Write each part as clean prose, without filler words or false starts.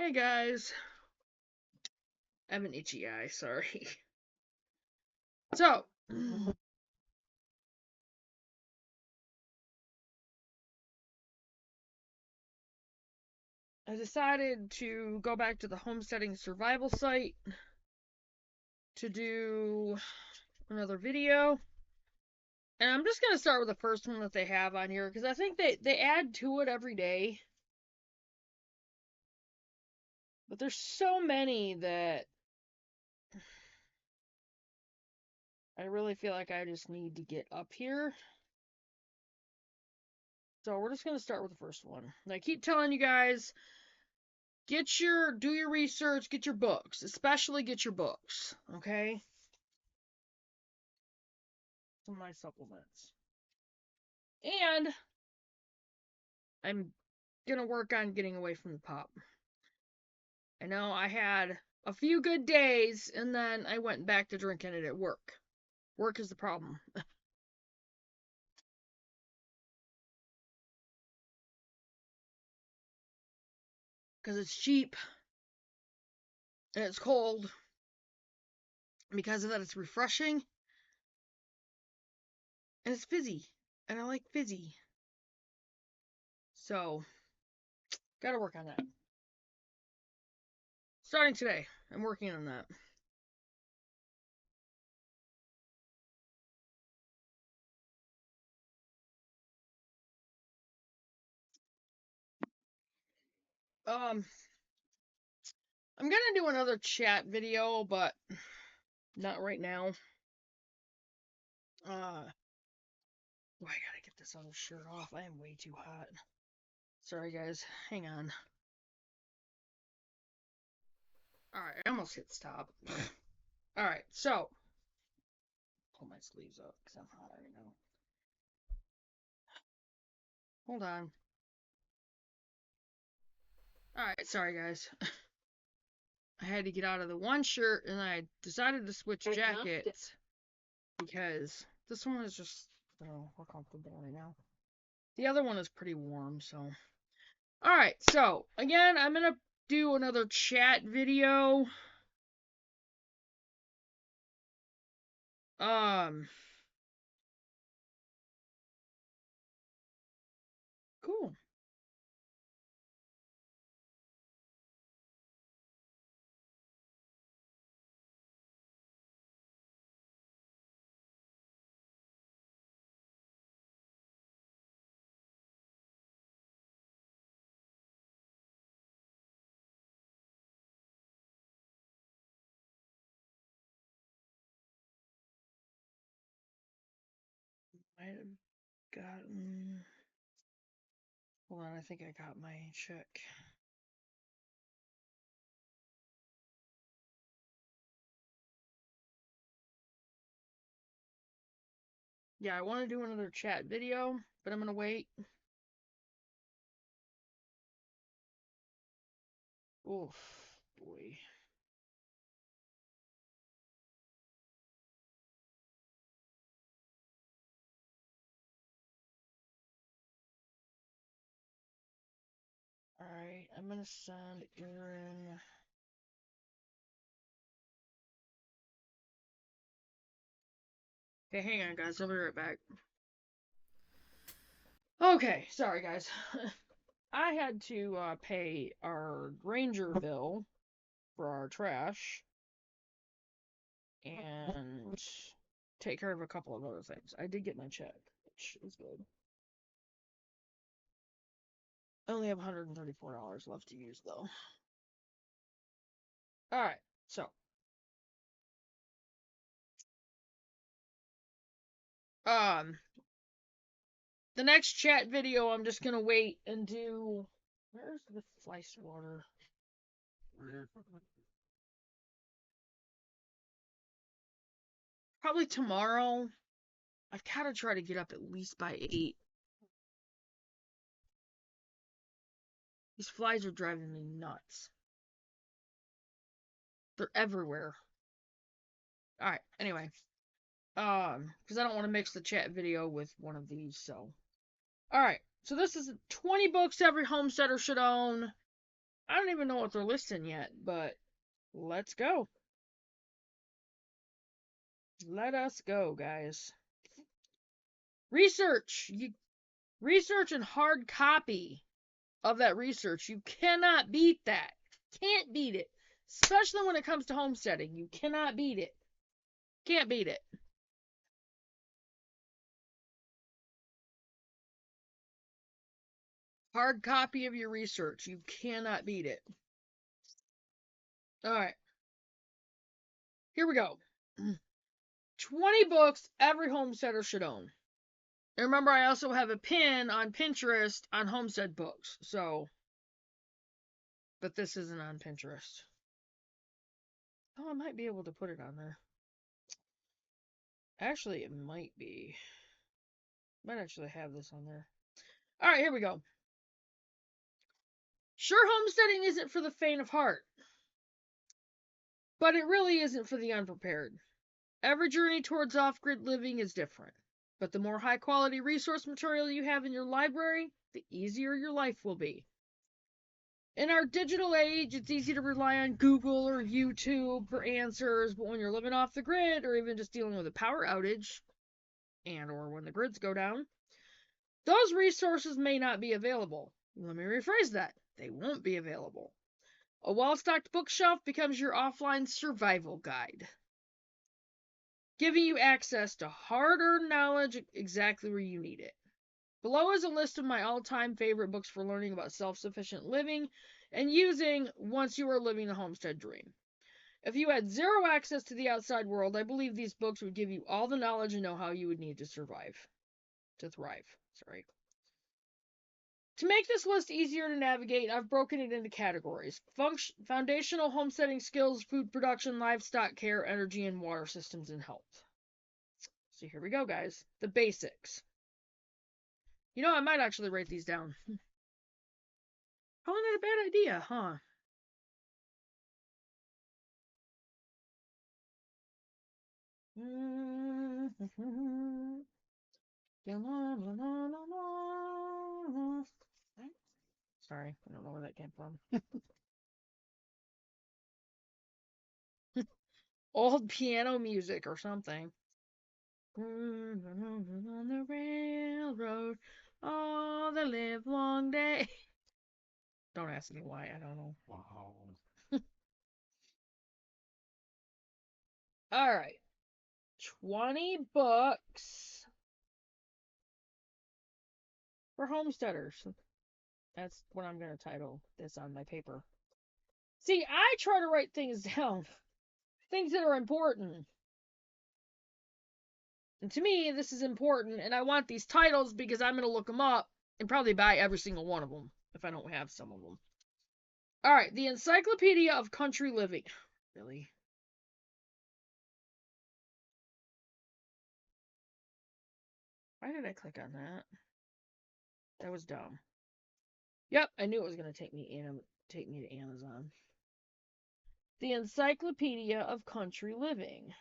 Hey guys, I have an itchy eye, sorry. So, I decided to go back to the homesteading survival site to do another video. And I'm just going to start with the first one that they have on here because I think they add to it every day. But there's so many that I really feel like I just need to get up here. So we're just going to start with the first one. And I keep telling you guys, do your research, get your books, especially get your books, okay? Some of my supplements. And I'm gonna work on getting away from the pop. I know I had a few good days and then I went back to drinking it at work. Work is the problem. Because it's cheap and it's cold. Because of that, it's refreshing and it's fizzy. And I like fizzy. So, gotta work on that. Starting today, I'm working on that. I'm gonna do another chat video, but not right now. Oh, I gotta get this other shirt off. I am way too hot. Sorry, guys. Hang on. Alright, I almost hit stop. Alright, so. Pull my sleeves up because I'm hot right now. Hold on. Alright, sorry, guys. I had to get out of the one shirt and I decided to switch jackets because this one is just, I don't know, more comfortable right now. The other one is pretty warm, so. Alright, so, again, I'm gonna do another chat video. Cool. I have gotten. Hold on, I think I got my check. Yeah, I want to do another chat video, but I'm gonna wait. Oof, boy. Alright, I'm gonna send Aaron. Okay, hang on, guys. I'll be right back. Okay, sorry, guys. I had to pay our Ranger bill for our trash and take care of a couple of other things. I did get my check, which is good. I only have $134 left to use, though. Alright, so. The next chat video, I'm just gonna wait and do. Where's the sliced water? Probably tomorrow. I've got to try to get up at least by 8. These flies are driving me nuts. They're everywhere. Alright, anyway. Because I don't want to mix the chat video with one of these, so. Alright, so this is 20 books every homesteader should own. I don't even know what they're listing yet, but let's go. Let us go, guys. Research. Research and hard copy of that research. You cannot beat that. Can't beat it. Especially when it comes to homesteading. You cannot beat it. Can't beat it. Hard copy of your research. You cannot beat it. All right. Here we go. 20 books every homesteader should own. And remember, I also have a pin on Pinterest on homestead books. So, but this isn't on Pinterest. Oh, I might be able to put it on there. Actually, it might be. Might actually have this on there. All right, here we go. Sure, homesteading isn't for the faint of heart, but it really isn't for the unprepared. Every journey towards off-grid living is different, but the more high-quality resource material you have in your library, the easier your life will be. In our digital age, it's easy to rely on Google or YouTube for answers, but when you're living off the grid or even just dealing with a power outage, and or when the grids go down, those resources may not be available. Let me rephrase that. They won't be available. A well-stocked bookshelf becomes your offline survival guide, giving you access to hard-earned knowledge exactly where you need it. Below is a list of my all-time favorite books for learning about self-sufficient living and using once you are living the homestead dream. If you had zero access to the outside world, I believe these books would give you all the knowledge and know-how you would need to survive. To thrive. Sorry. To make this list easier to navigate, I've broken it into categories. Foundational homesteading skills, food production, livestock care, energy and water systems, and health. So here we go, guys. The basics. You know, I might actually write these down. Probably not a bad idea, huh? Sorry, I don't know where that came from. Old piano music or something. On the railroad all the live long day. Don't ask me why, I don't know. Wow. Alright. 20 books for homesteaders. That's what I'm going to title this on my paper. See, I try to write things down. Things that are important. And to me, this is important, and I want these titles because I'm going to look them up and probably buy every single one of them if I don't have some of them. Alright, the Encyclopedia of Country Living. Really? Why did I click on that? That was dumb. Yep, I knew it was going to take me to Amazon. The Encyclopedia of Country Living.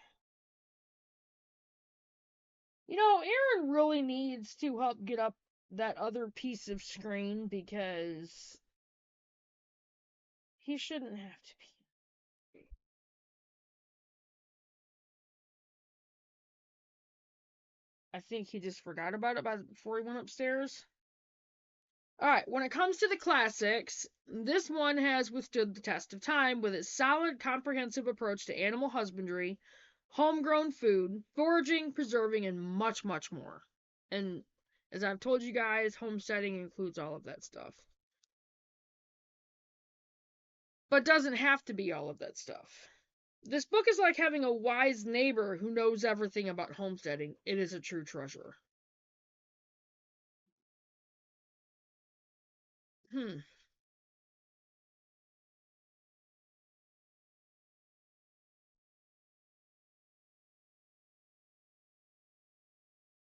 You know, Aaron really needs to help get up that other piece of screen because he shouldn't have to be. I think he just forgot about it before he went upstairs. Alright, when it comes to the classics, this one has withstood the test of time with its solid, comprehensive approach to animal husbandry, homegrown food, foraging, preserving, and much, much more. And as I've told you guys, homesteading includes all of that stuff. But doesn't have to be all of that stuff. This book is like having a wise neighbor who knows everything about homesteading. It is a true treasure.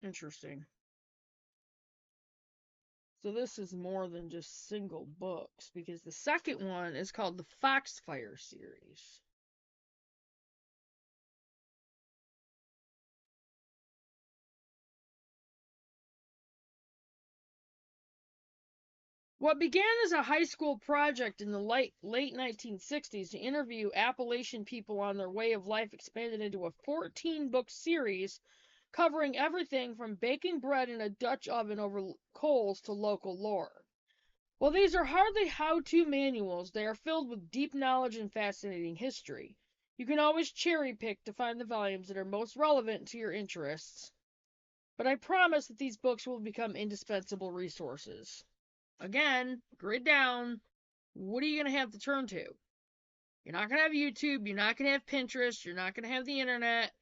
Interesting. So this is more than just single books, because the second one is called the Foxfire series. What began as a high school project in the late 1960s to interview Appalachian people on their way of life expanded into a 14-book series covering everything from baking bread in a Dutch oven over coals to local lore. While these are hardly how-to manuals, they are filled with deep knowledge and fascinating history. You can always cherry-pick to find the volumes that are most relevant to your interests, but I promise that these books will become indispensable resources. Again, grid down, what are you going to have to turn to? You're not going to have YouTube, you're not going to have Pinterest, you're not going to have the internet.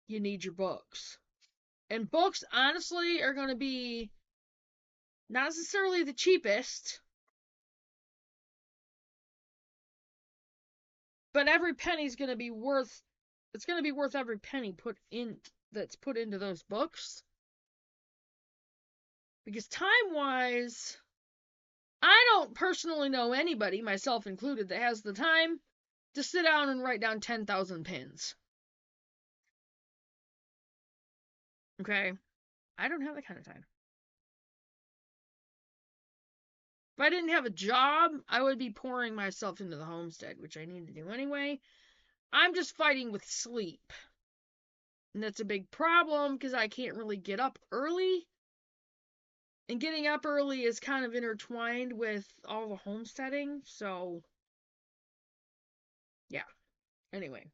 You need your books. And books, honestly, are going to be not necessarily the cheapest, but every penny's going to be worth, it's going to be worth every penny that's put into those books. Because time-wise, I don't personally know anybody, myself included, that has the time to sit down and write down 10,000 pins. Okay? I don't have that kind of time. If I didn't have a job, I would be pouring myself into the homestead, which I need to do anyway. I'm just fighting with sleep. And that's a big problem because I can't really get up early. And getting up early is kind of intertwined with all the homesteading. So, yeah. Anyway.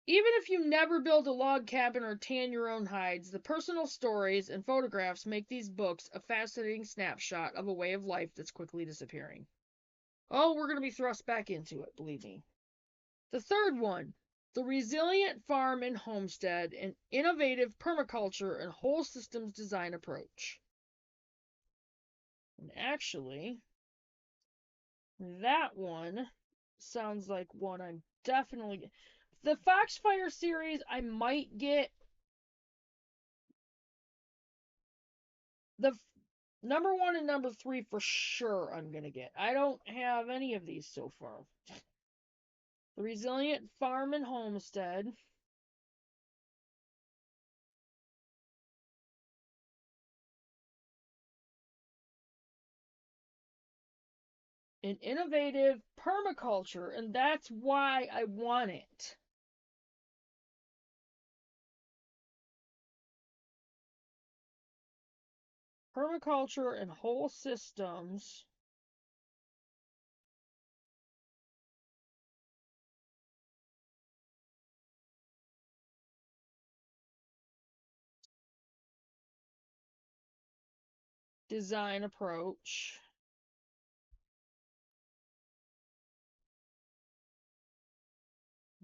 Even if you never build a log cabin or tan your own hides, the personal stories and photographs make these books a fascinating snapshot of a way of life that's quickly disappearing. Oh, we're going to be thrust back into it, believe me. The third one, The Resilient Farm and Homestead, an innovative permaculture and whole systems design approach. And actually, that one sounds like one I'm definitely... The Foxfire series, I might get. The number 1 and number 3 for sure I'm going to get. I don't have any of these so far. The Resilient Farm and Homestead. An innovative permaculture, and that's why I want it. Permaculture and whole systems. Design approach.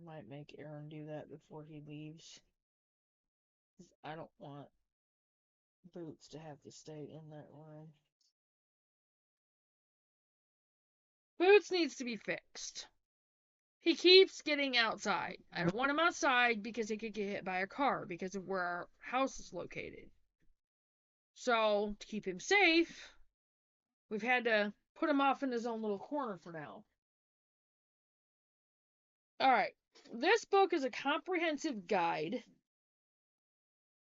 Might make Aaron do that before he leaves. I don't want Boots to have to stay in that room. Boots needs to be fixed. He keeps getting outside. I don't want him outside because he could get hit by a car because of where our house is located. So, to keep him safe, we've had to put him off in his own little corner for now. Alright, this book is a comprehensive guide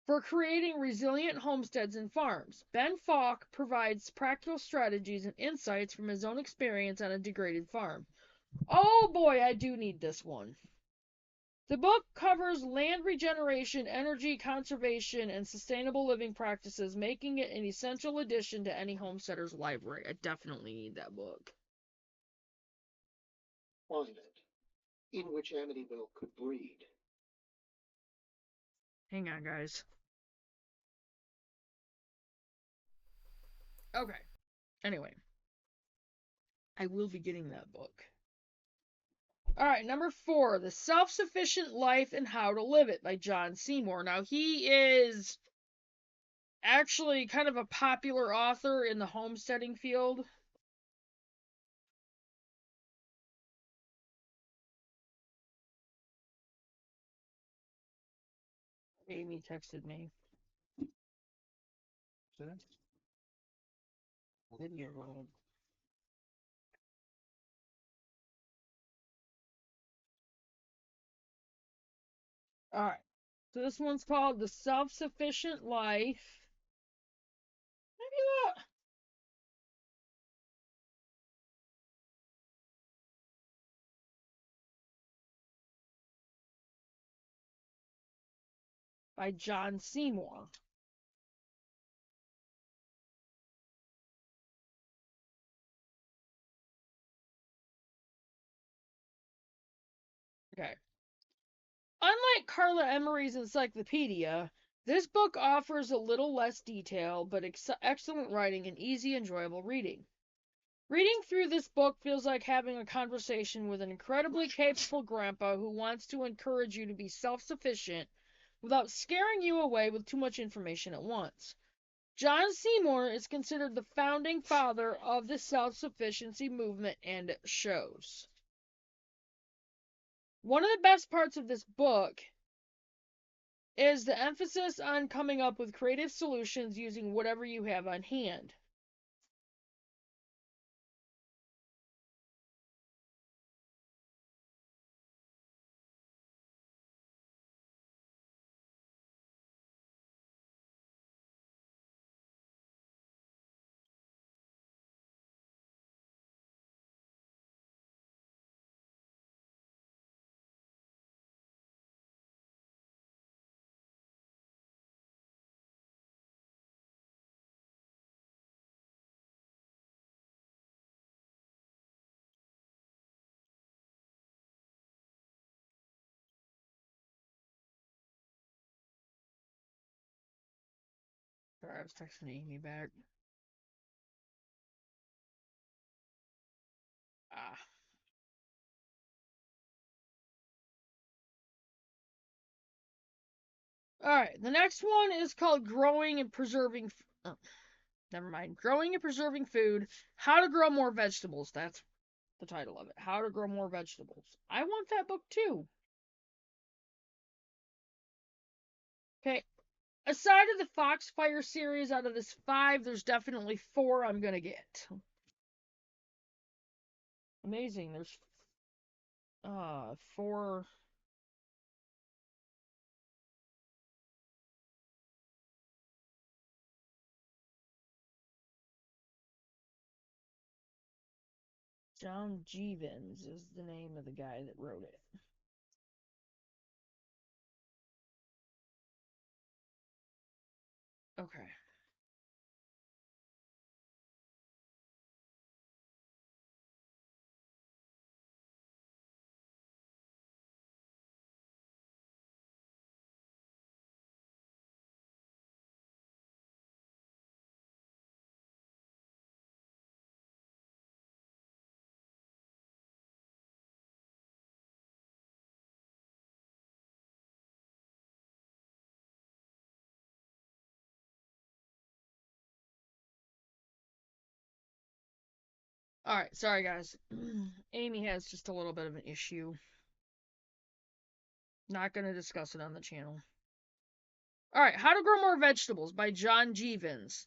for creating resilient homesteads and farms. Ben Falk provides practical strategies and insights from his own experience on a degraded farm. Oh boy, I do need this one. The book covers land regeneration, energy conservation, and sustainable living practices, making it an essential addition to any homesteader's library. I definitely need that book. Climate in which Amityville could breed. Hang on, guys. Okay. Anyway, I will be getting that book. Alright, number 4, The Self-Sufficient Life and How to Live It by John Seymour. Now, he is actually kind of a popular author in the homesteading field. Amy texted me. Video room. Alright. So this one's called The Self-Sufficient Life. Maybe look. By John Seymour. Okay. Unlike Carla Emery's encyclopedia, this book offers a little less detail, but excellent writing and easy, enjoyable reading. Reading through this book feels like having a conversation with an incredibly capable grandpa who wants to encourage you to be self-sufficient without scaring you away with too much information at once. John Seymour is considered the founding father of the self-sufficiency movement, and it shows. One of the best parts of this book is the emphasis on coming up with creative solutions using whatever you have on hand. Sorry, I was texting Amy back. Ah. Alright, the next one is called Growing and Preserving. Oh, never mind. Growing and Preserving Food. How to Grow More Vegetables. That's the title of it. How to Grow More Vegetables. I want that book too. Okay. Aside of the Foxfire series, out of this 5, there's definitely 4 I'm gonna get. Amazing. There's 4. John Jeevons is the name of the guy that wrote it. Okay. Alright, sorry guys. Amy has just a little bit of an issue. Not going to discuss it on the channel. Alright, How to Grow More Vegetables by John Jeevons.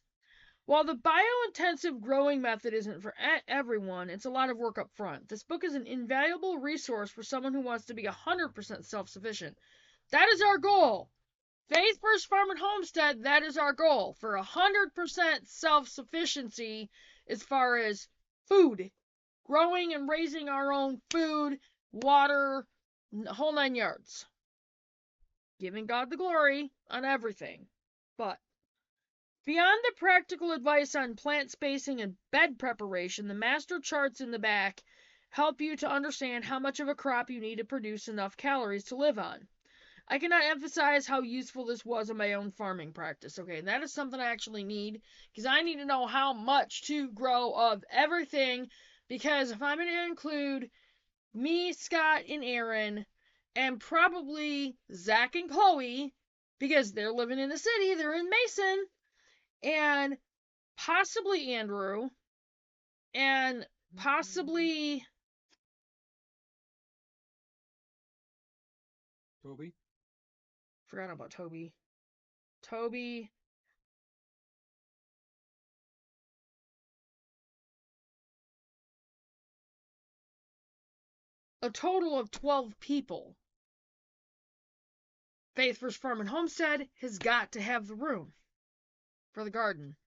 While the bio-intensive growing method isn't for everyone, it's a lot of work up front. This book is an invaluable resource for someone who wants to be 100% self-sufficient. That is our goal. Faith First Farm and Homestead, that is our goal. For 100% self-sufficiency as far as food. Growing and raising our own food, water, whole 9 yards. Giving God the glory on everything. But beyond the practical advice on plant spacing and bed preparation, the master charts in the back help you to understand how much of a crop you need to produce enough calories to live on. I cannot emphasize how useful this was in my own farming practice. Okay, that is something I actually need, because I need to know how much to grow of everything, because if I'm going to include me, Scott, and Aaron, and probably Zach and Chloe, because they're living in the city, they're in Mason, and possibly Andrew, and possibly Toby? Forgot about Toby. Toby. A total of 12 people. Faith First Farm and Homestead has got to have the room for the garden.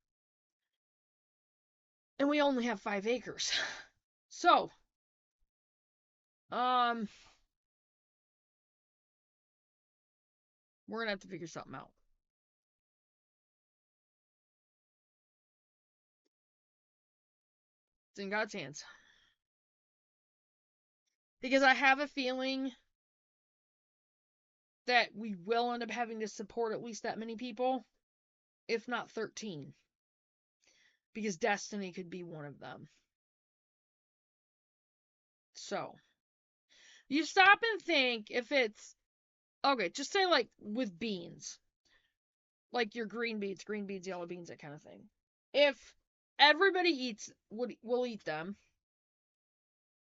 And we only have 5 acres. So, we're gonna have to figure something out. It's in God's hands. Because I have a feeling that we will end up having to support at least that many people, if not 13. Because Destiny could be one of them. So, you stop and think if it's, okay, just say like with beans. Like your green beans, yellow beans, that kind of thing. If everybody will eat them,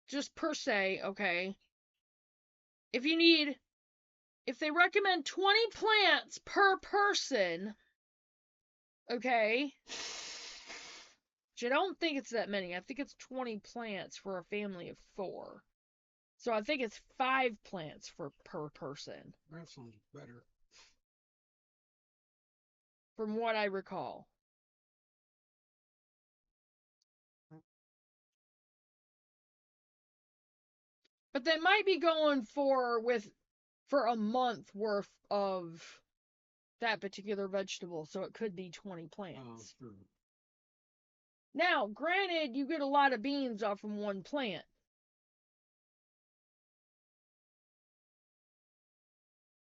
just per se, okay, if they recommend 20 plants per person, okay, which I don't think it's that many. I think it's 20 plants for a family of 4. So I think it's 5 plants per person. That sounds better. From what I recall. But they might be going for a month worth of that particular vegetable, so it could be 20 plants. Oh, sure. Now, granted, you get a lot of beans off from one plant.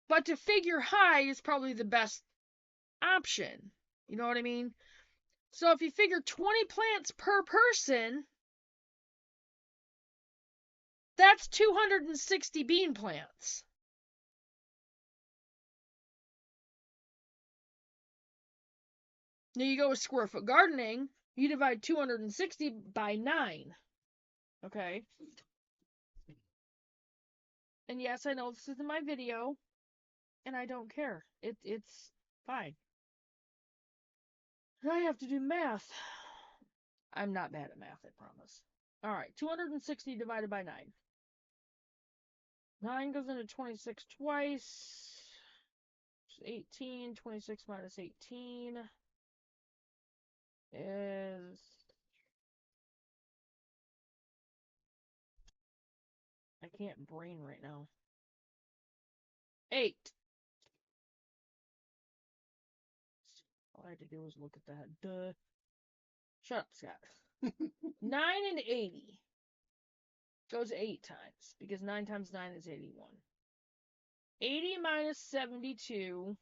But to figure high is probably the best option. You know what I mean? So if you figure 20 plants per person, that's 260 bean plants. Now you go with square foot gardening, you divide 260 by 9. Okay? And yes, I know this isn't my video, and I don't care. It's fine. I have to do math. I'm not bad at math, I promise. Alright, 260 divided by 9. 9 goes into 26 twice. 18. 26 minus 18 is... I can't brain right now. 8. All I had to do was look at that. Duh. Shut up, Scott. 9 and 80 goes 8 times, because 9 times 9 is 81. 80 minus 72.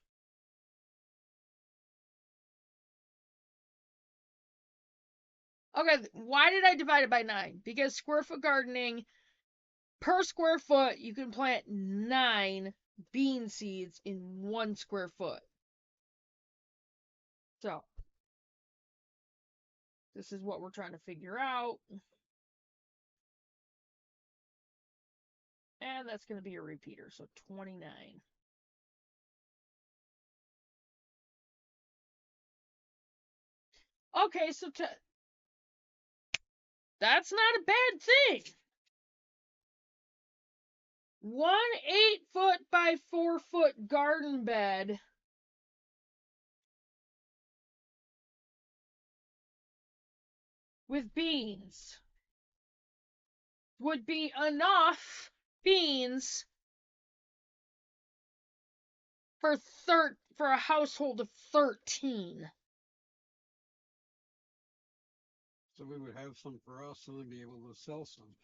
Okay, why did I divide it by 9? Because square foot gardening, per square foot, you can plant 9 bean seeds in 1 square foot. So, this is what we're trying to figure out. And that's going to be a repeater, so 29. Okay, so that's not a bad thing. 1 8-foot by 4-foot garden bed with beans would be enough beans for a household of 13. So we would have some for us and then be able to sell some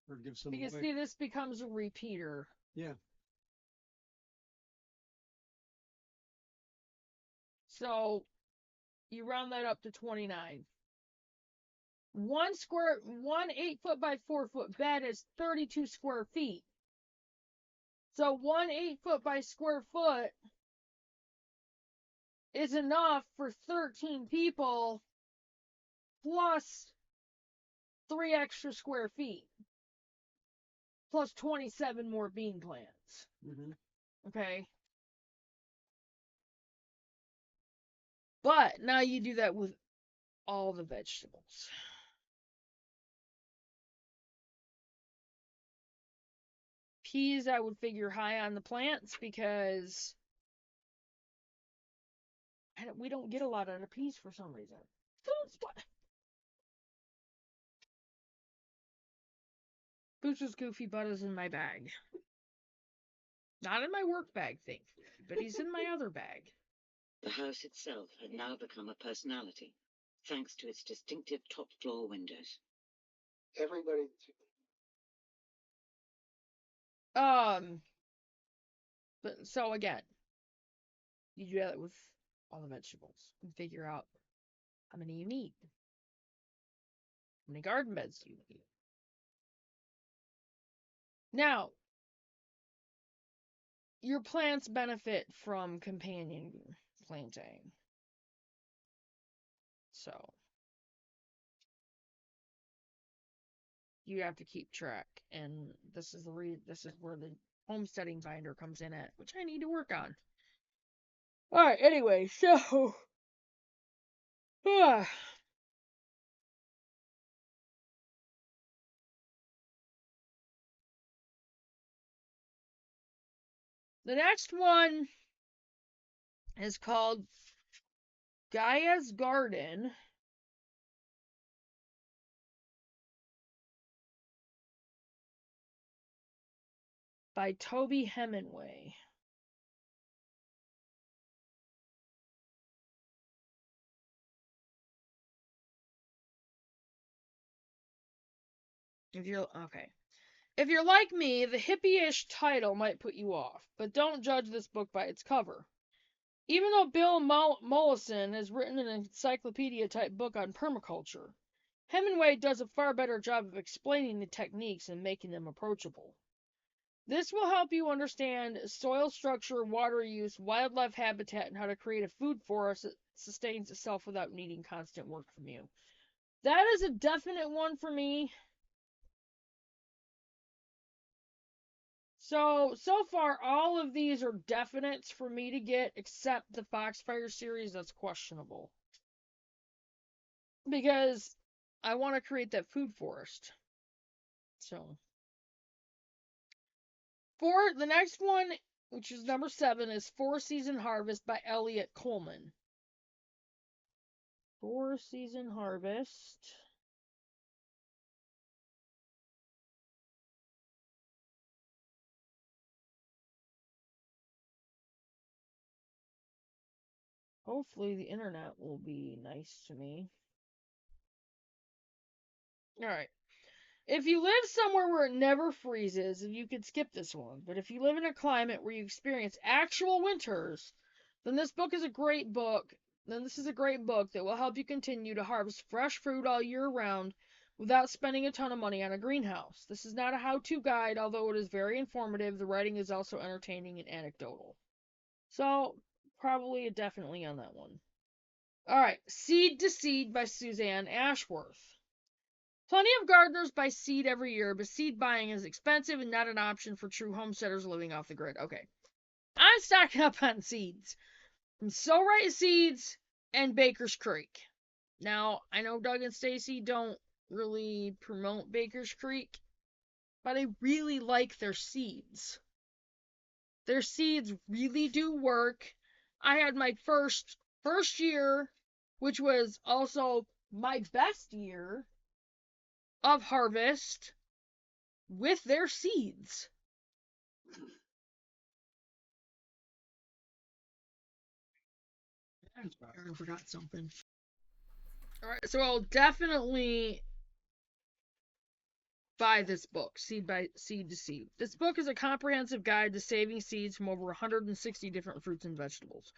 or give some Because away. see, this becomes a repeater. Yeah. So you round that up to 29. 1 8-foot by 4-foot bed is 32 square feet. So 1 8-foot by square foot is enough for 13 people plus 3 extra square feet. Plus 27 more bean plants. Mm-hmm. Okay? But now you do that with all the vegetables. Peas, I would figure high on the plants because And we don't get a lot out of peas for some reason. Booster's goofy butt is in my bag. Not in my work bag, thankfully, but he's in my other bag. The house itself had now become a personality, thanks to its distinctive top-floor windows. Everybody. But so again, you do that with all the vegetables and figure out how many you need. How many garden beds do you need? Now, your plants benefit from companion planting. So, you have to keep track, and this is where the homesteading binder comes in at, which I need to work on. All right, anyway, so the next one is called Gaia's Garden by Toby Hemingway. If you're like me, the hippie-ish title might put you off, but don't judge this book by its cover. Even though Bill Mollison has written an encyclopedia-type book on permaculture, Hemingway does a far better job of explaining the techniques and making them approachable. This will help you understand soil structure, water use, wildlife habitat, and how to create a food forest that sustains itself without needing constant work from you. That is a definite one for me. So far, all of these are definites for me to get, except the Foxfire series that's questionable. Because I want to create that food forest. So, for the next one, which is number 7, is 4-Season Harvest by Elliot Coleman. 4-Season Harvest. Hopefully the internet will be nice to me. Alright. If you live somewhere where it never freezes, you could skip this one. But if you live in a climate where you experience actual winters, then this is a great book that will help you continue to harvest fresh fruit all year round without spending a ton of money on a greenhouse. This is not a how-to guide, although it is very informative. The writing is also entertaining and anecdotal. So, probably a definitely on that one. Alright, Seed to Seed by Suzanne Ashworth. Plenty of gardeners buy seed every year, but seed buying is expensive and not an option for true homesteaders living off the grid. Okay. I'm stocking up on seeds from So Right Seeds and Baker's Creek. Now, I know Doug and Stacy don't really promote Baker's Creek, but I really like their seeds. Their seeds really do work. I had my first year, which was also my best year of harvest with their seeds. I forgot something. Alright, so I'll definitely buy this book, Seed to Seed. This book is a comprehensive guide to saving seeds from over 160 different fruits and vegetables.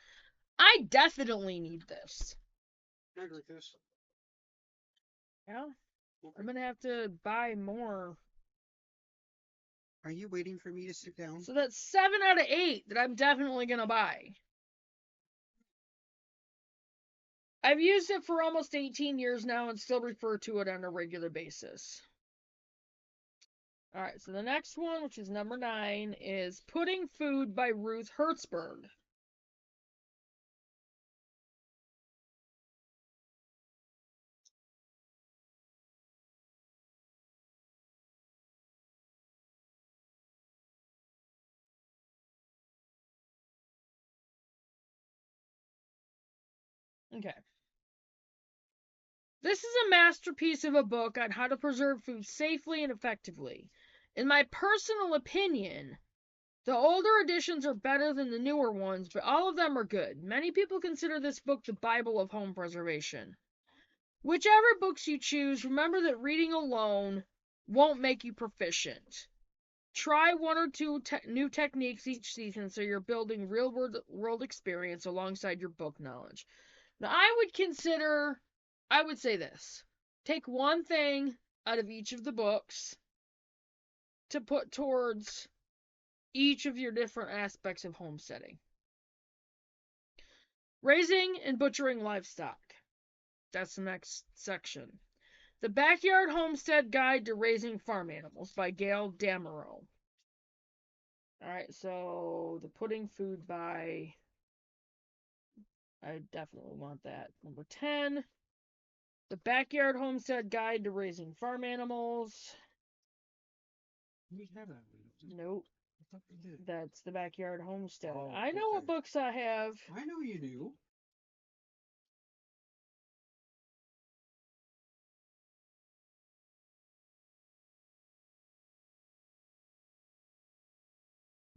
I definitely need this. I agree with this. Yeah? I'm gonna have to buy more. Are you waiting for me to sit down? So that's 7 out of 8 that I'm definitely gonna buy. I've used it for almost 18 years now and still refer to it on a regular basis. Alright, so the next one, which is number 9, is Putting Food by Ruth Hertzberg. Okay. This is a masterpiece of a book on how to preserve food safely and effectively. In my personal opinion, the older editions are better than the newer ones, but all of them are good. Many people consider this book the Bible of home preservation. Whichever books you choose, remember that reading alone won't make you proficient. Try one or two new techniques each season so you're building real world experience alongside your book knowledge. Now, I would say this. Take one thing out of each of the books to put towards each of your different aspects of homesteading. Raising and butchering livestock. That's the next section. The Backyard Homestead Guide to Raising Farm Animals by Gail Damerow. Alright, so the putting food by... I definitely want that. Number 10. The Backyard Homestead Guide to Raising Farm Animals. We have that one. Nope. I thought we did. That's the Backyard Homestead. Oh, I know what okay. books I have. I know you do.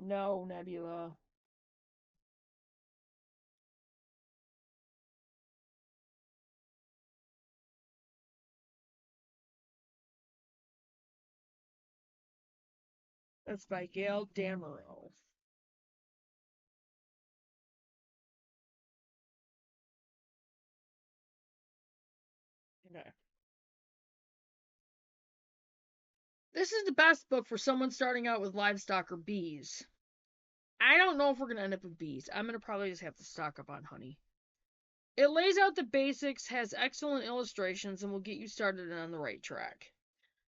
No, Nebula. That's by Gail Damerow. Okay. This is the best book for someone starting out with livestock or bees. I don't know if we're going to end up with bees. I'm going to probably just have to stock up on honey. It lays out the basics, has excellent illustrations, and will get you started on the right track.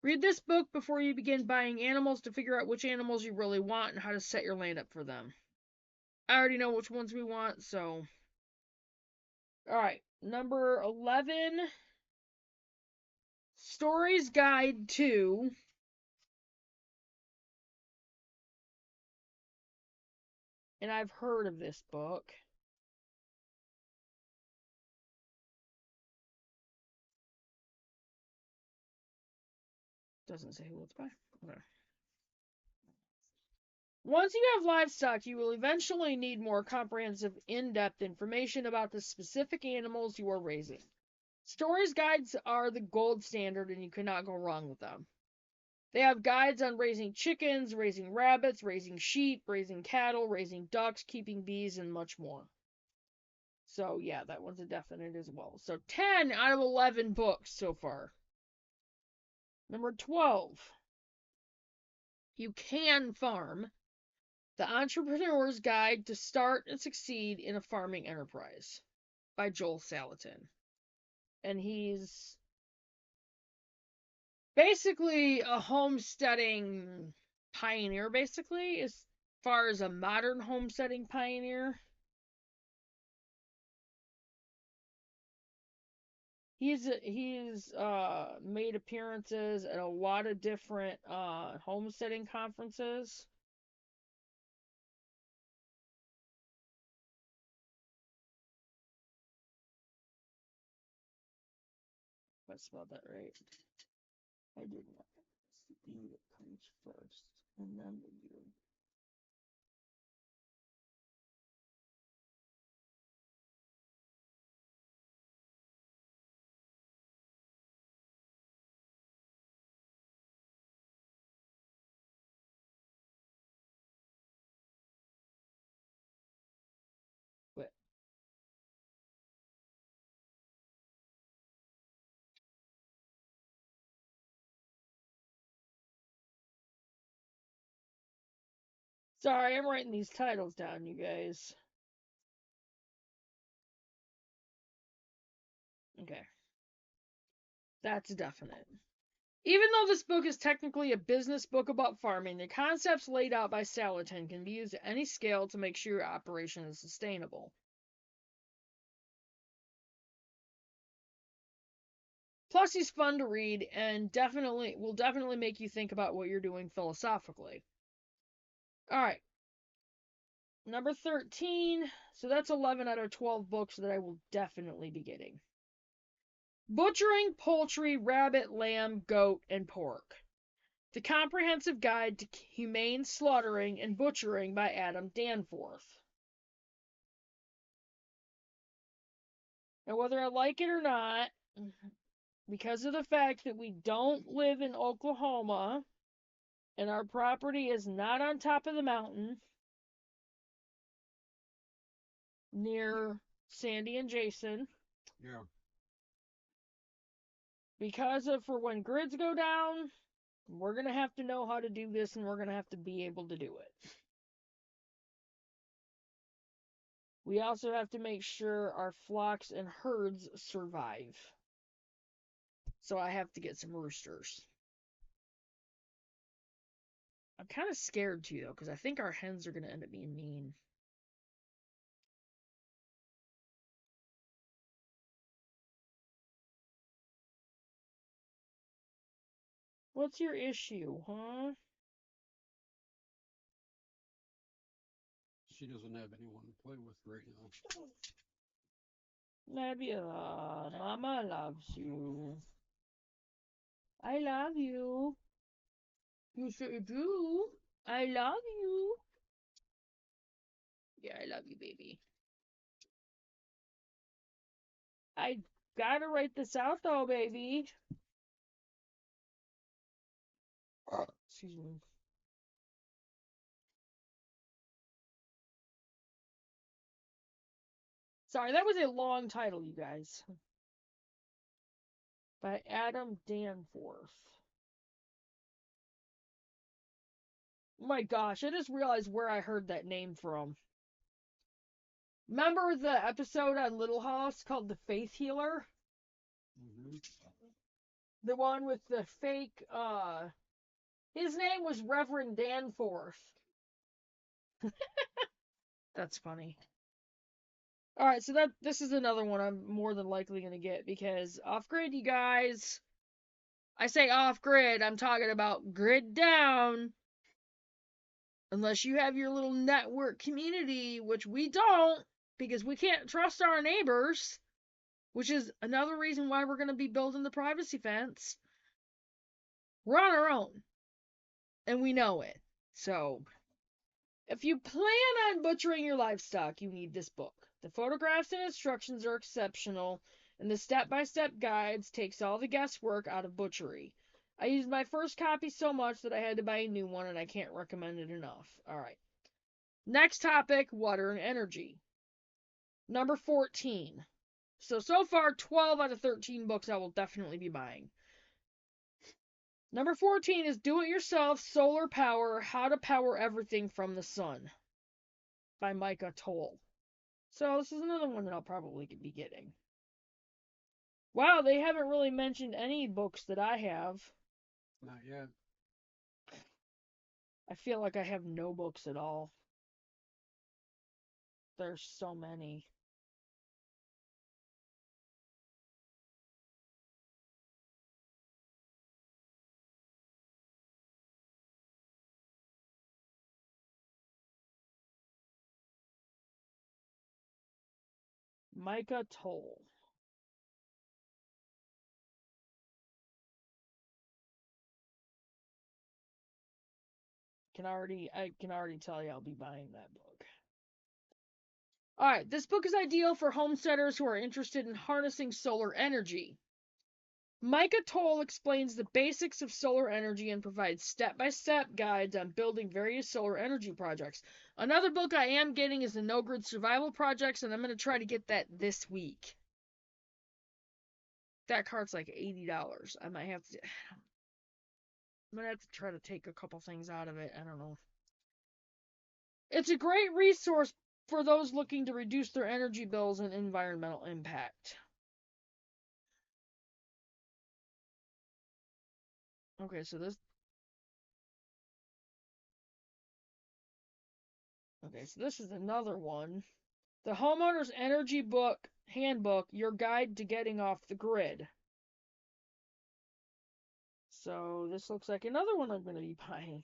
Read this book before you begin buying animals to figure out which animals you really want and how to set your land up for them. I already know which ones we want, so... Alright, number 11. Stories Guide to... And I've heard of this book. Doesn't say who it's by. Okay. Once you have livestock, you will eventually need more comprehensive, in-depth information about the specific animals you are raising. Stories guides are the gold standard, and you cannot go wrong with them. They have guides on raising chickens, raising rabbits, raising sheep, raising cattle, raising ducks, keeping bees, and much more. So, yeah, that one's a definite as well. So, 10 out of 11 books so far. Number 12. You Can Farm. The Entrepreneur's Guide to Start and Succeed in a Farming Enterprise by Joel Salatin. And he's basically a homesteading pioneer, basically, as far as a modern homesteading pioneer. He's made appearances at a lot of different homesteading conferences. If I spelled that right. I did not. It's the B that comes first, and then the U. But sorry, I'm writing these titles down, you guys. Okay. That's definite. Even though this book is technically a business book about farming, the concepts laid out by Salatin can be used at any scale to make sure your operation is sustainable. Plus, he's fun to read and will definitely make you think about what you're doing philosophically. Alright. Number 13. So that's 11 out of 12 books that I will definitely be getting. Butchering Poultry, Rabbit, Lamb, Goat, and Pork. The Comprehensive Guide to Humane Slaughtering and Butchering by Adam Danforth. And whether I like it or not, because of the fact that we don't live in Oklahoma and our property is not on top of the mountain near Sandy and Jason, Yeah. because of for when grids go down, we're going to have to know how to do this and we're going to have to be able to do it. We also have to make sure our flocks and herds survive. So I have to get some roosters. I'm kind of scared too, though, because I think our hens are going to end up being mean. What's your issue, huh? She doesn't have anyone to play with right now. Nebula, Mama loves you. I love you. You sure do. I love you. Yeah, I love you, baby. I gotta write this out, though, baby. Excuse me. Sorry, that was a long title, you guys. By Adam Danforth. Oh my gosh, I just realized where I heard that name from. Remember the episode on Little House called The Faith Healer? Mm-hmm. The one with the fake, his name was Reverend Danforth. That's funny. Alright, so this is another one I'm more than likely going to get, because off-grid, you guys, I say off-grid, I'm talking about grid down. Unless you have your little network community, which we don't, because we can't trust our neighbors, which is another reason why we're going to be building the privacy fence. We're on our own, and we know it. So, if you plan on butchering your livestock, you need this book. The photographs and instructions are exceptional, and the step-by-step guides takes all the guesswork out of butchery. I used my first copy so much that I had to buy a new one, and I can't recommend it enough. Alright. Next topic, water and energy. Number 14. So far, 12 out of 13 books I will definitely be buying. Number 14 is Do-It-Yourself Solar Power, How to Power Everything from the Sun by Micah Toll. So this is another one that I'll probably be getting. Wow, they haven't really mentioned any books that I have. Not yet. I feel like I have no books at all. There's so many. Micah Toll. I can already tell you I'll be buying that book. Alright, this book is ideal for homesteaders who are interested in harnessing solar energy. Micah Toll explains the basics of solar energy and provides step-by-step guides on building various solar energy projects. Another book I am getting is the No Grid Survival Projects, and I'm going to try to get that this week. That cart's like $80. I'm going to have to try to take a couple things out of it. I don't know. It's a great resource for those looking to reduce their energy bills and environmental impact. Okay, so this is another one. The Homeowner's Energy Book Handbook, Your Guide to Getting Off the Grid. So this looks like another one I'm going to be buying.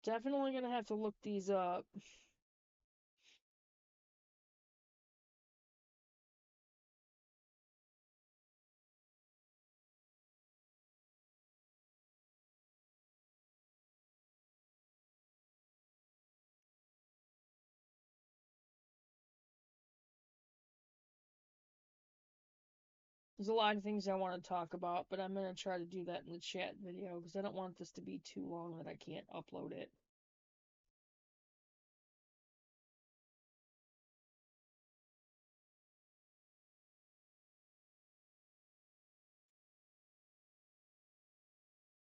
Definitely gonna have to look these up. There's a lot of things I want to talk about, but I'm going to try to do that in the chat video because I don't want this to be too long that I can't upload it.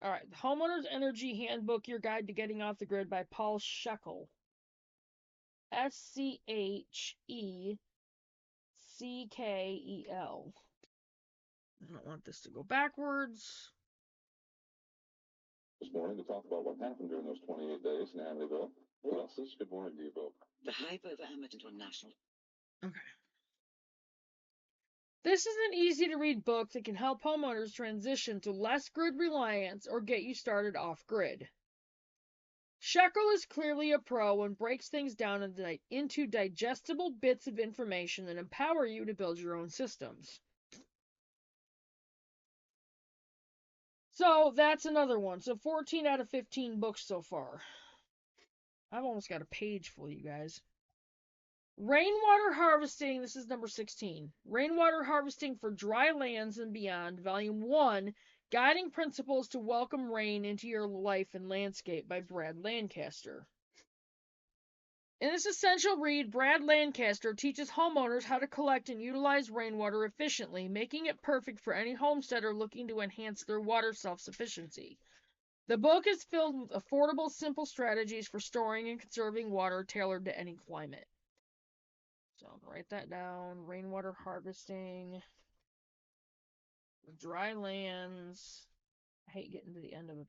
All right, the Homeowner's Energy Handbook, Your Guide to Getting Off the Grid by Paul Scheckel. Scheckel. I don't want this to go backwards. This morning to talk about what happened during those 28 days in Amityville. Well, good morning to you both. The hype over Amazon on national. Okay. This is an easy to read book that can help homeowners transition to less grid reliance or get you started off grid. Scheckel is clearly a pro and breaks things down into digestible bits of information that empower you to build your own systems. So that's another one. So 14 out of 15 books so far. I've almost got a page full, you guys. Rainwater Harvesting, this is number 16. Rainwater Harvesting for Dry Lands and Beyond, Volume 1, Guiding Principles to Welcome Rain into Your Life and Landscape by Brad Lancaster. In this essential read, Brad Lancaster teaches homeowners how to collect and utilize rainwater efficiently, making it perfect for any homesteader looking to enhance their water self-sufficiency. The book is filled with affordable, simple strategies for storing and conserving water tailored to any climate. So I'm gonna write that down. Rainwater harvesting. Dry lands. I hate getting to the end of a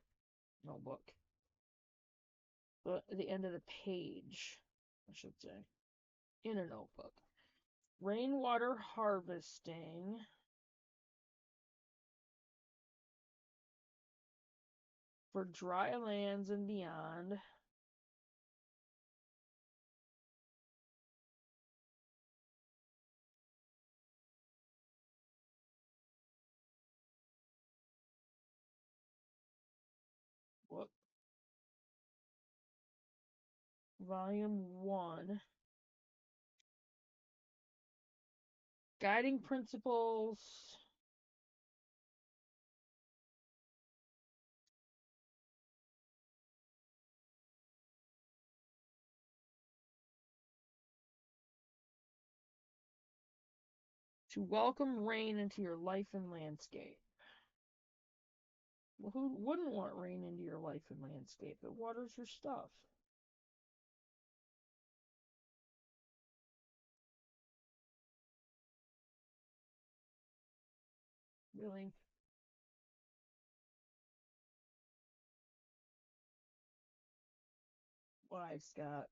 notebook. But at the end of the page, I should say. In a notebook. Rainwater harvesting. For dry lands and beyond. What? Volume 1. Guiding principles. To welcome rain into your life and landscape. Well, who wouldn't want rain into your life and landscape? It waters your stuff. Really? Why, Scott?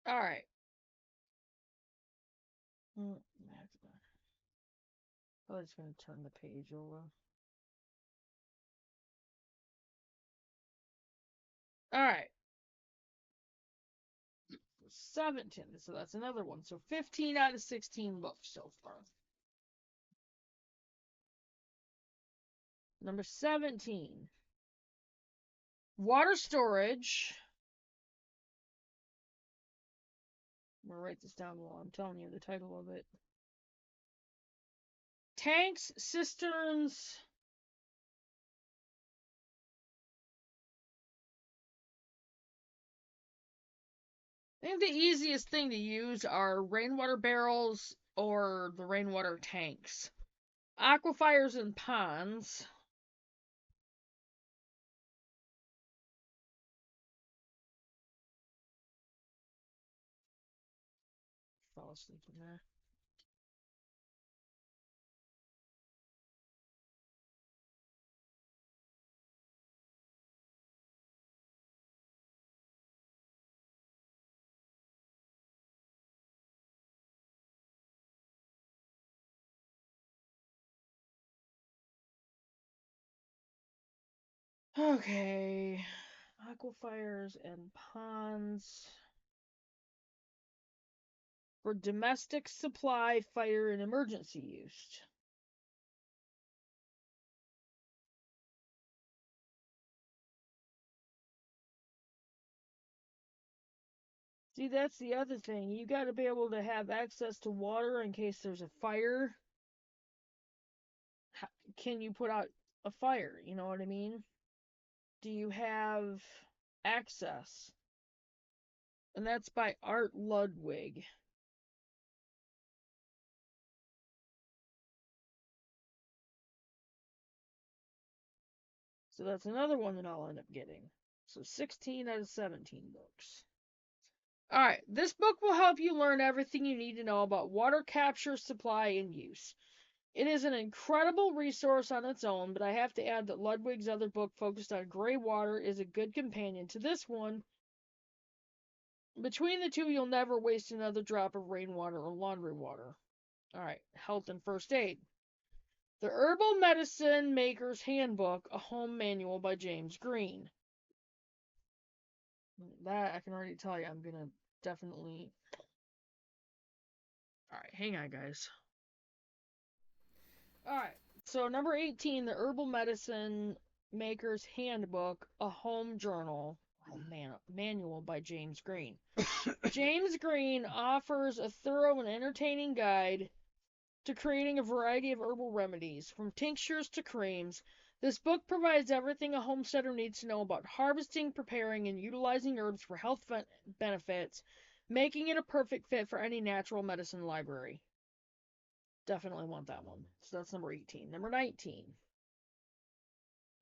All right. I'm just going to turn the page over. All right. 17. So that's another one. So 15 out of 16 books so far. Number 17. Water storage. I'm going to write this down while I'm telling you the title of it. Tanks, cisterns. I think the easiest thing to use are rainwater barrels or the rainwater tanks. Aquifers and ponds. Fall asleep in there. Okay. Aquifers and ponds. For domestic supply, fire, and emergency use. See, that's the other thing. You got to be able to have access to water in case there's a fire. Can you put out a fire? You know what I mean? Do you have access? And that's by Art Ludwig. So that's another one that I'll end up getting. So 16 out of 17 books. Alright, this book will help you learn everything you need to know about water capture, supply, and use. It is an incredible resource on its own, but I have to add that Ludwig's other book focused on gray water is a good companion to this one. Between the two, you'll never waste another drop of rainwater or laundry water. Alright, health and first aid. The Herbal Medicine Maker's Handbook, a Home Manual by James Green. That, I can already tell you, I'm gonna definitely... Alright, hang on, guys. Alright, so number 18, the Herbal Medicine Maker's Handbook, a Home Journal, Manual by James Green. James Green offers a thorough and entertaining guide to creating a variety of herbal remedies, from tinctures to creams. This book provides everything a homesteader needs to know about harvesting, preparing, and utilizing herbs for health benefits, making it a perfect fit for any natural medicine library. Definitely want that one. So that's number 18. Number 19.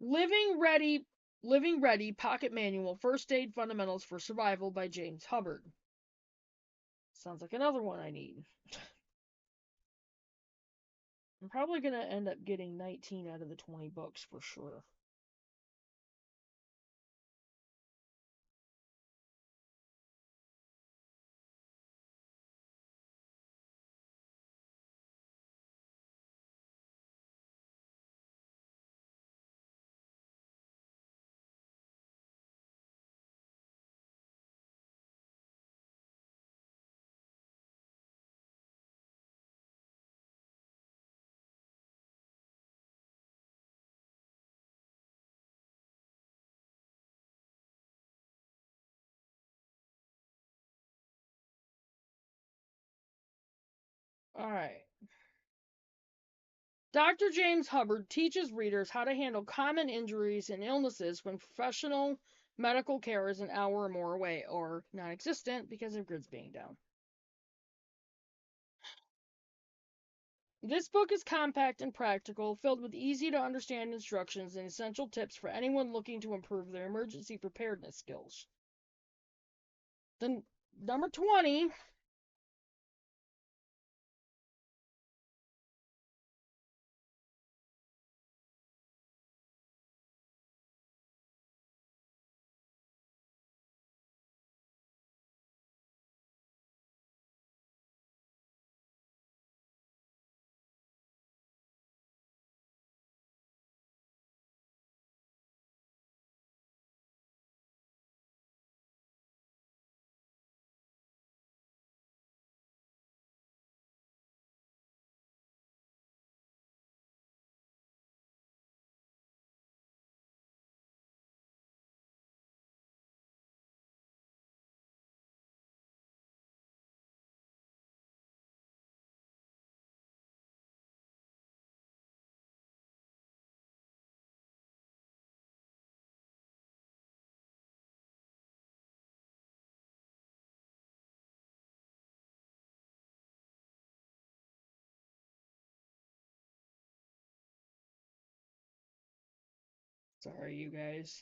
Living Ready Pocket Manual, First Aid Fundamentals for Survival by James Hubbard. Sounds like another one I need. I'm probably going to end up getting 19 out of the 20 books for sure. Alright. Dr. James Hubbard teaches readers how to handle common injuries and illnesses when professional medical care is an hour or more away, or non-existent because of grids being down. This book is compact and practical, filled with easy-to-understand instructions and essential tips for anyone looking to improve their emergency preparedness skills. Then, number 20... Sorry, you guys.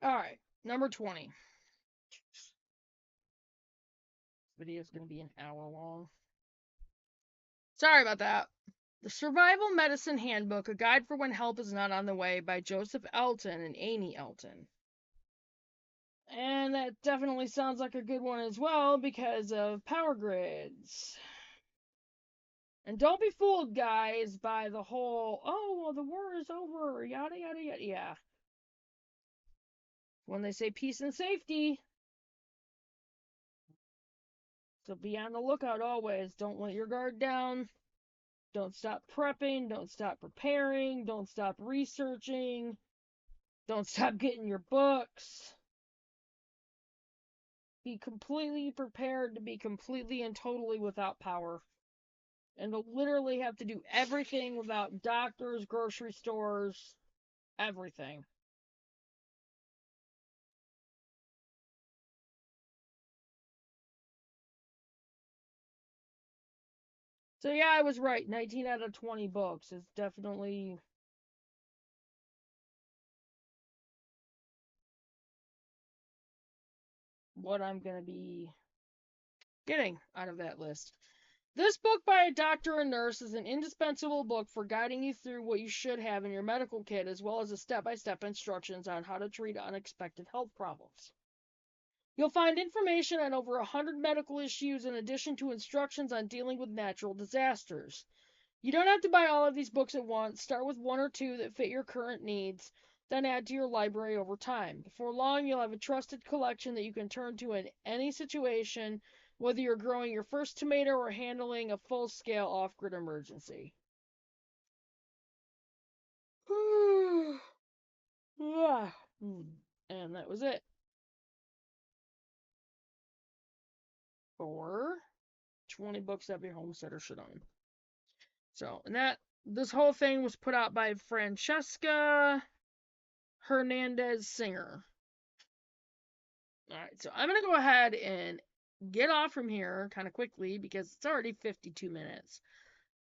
Alright, number 20. This video is going to be an hour long. Sorry about that. The Survival Medicine Handbook, a guide for when help is not on the way by Joseph Elton and Amy Elton. And that definitely sounds like a good one as well because of power grids. And don't be fooled, guys, by the whole, oh, well, the war is over, yada, yada, yada. Yeah. When they say peace and safety. So be on the lookout always. Don't let your guard down. Don't stop prepping. Don't stop preparing. Don't stop researching. Don't stop getting your books. Be completely prepared to be completely and totally without power. And to literally have to do everything without doctors, grocery stores, everything. So yeah, I was right. 19 out of 20 books is definitely what I'm going to be getting out of that list. This book by a doctor and nurse is an indispensable book for guiding you through what you should have in your medical kit, as well as a step-by-step instructions on how to treat unexpected health problems. You'll find information on over 100 medical issues in addition to instructions on dealing with natural disasters. You don't have to buy all of these books at once. Start with one or two that fit your current needs, then add to your library over time. Before long, you'll have a trusted collection that you can turn to in any situation, whether you're growing your first tomato or handling a full-scale off-grid emergency. Yeah. And that was it. For 20 books every homesteader should own. So, and this whole thing was put out by Francesca Hernandez Singer. Alright, so I'm going to go ahead and get off from here kind of quickly because it's already 52 minutes.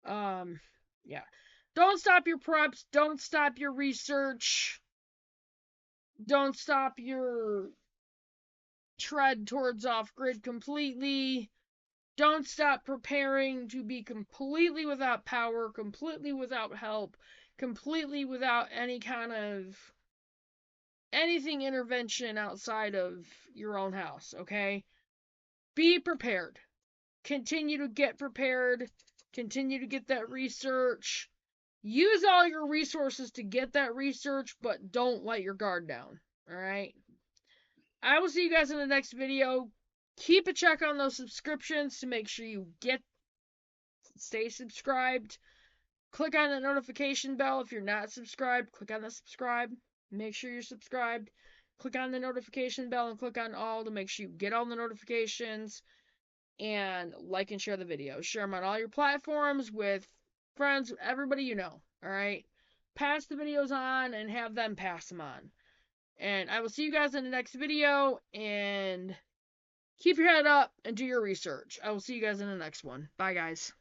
Yeah. Don't stop your preps. Don't stop your research. Don't stop your tread towards off-grid completely. Don't stop preparing to be completely without power, completely without help, completely without any kind of anything intervention outside of your own house, okay? Be prepared. Continue to get prepared. Continue to get that research. Use all your resources to get that research, but don't let your guard down, alright? I will see you guys in the next video. Keep a check on those subscriptions to make sure you stay subscribed. Click on the notification bell if you're not subscribed. Click on the subscribe. Make sure you're subscribed. Click on the notification bell and click on all to make sure you get all the notifications. And like and share the video. Share them on all your platforms with friends, everybody you know. Alright? Pass the videos on and have them pass them on. And I will see you guys in the next video. And keep your head up and do your research. I will see you guys in the next one. Bye, guys.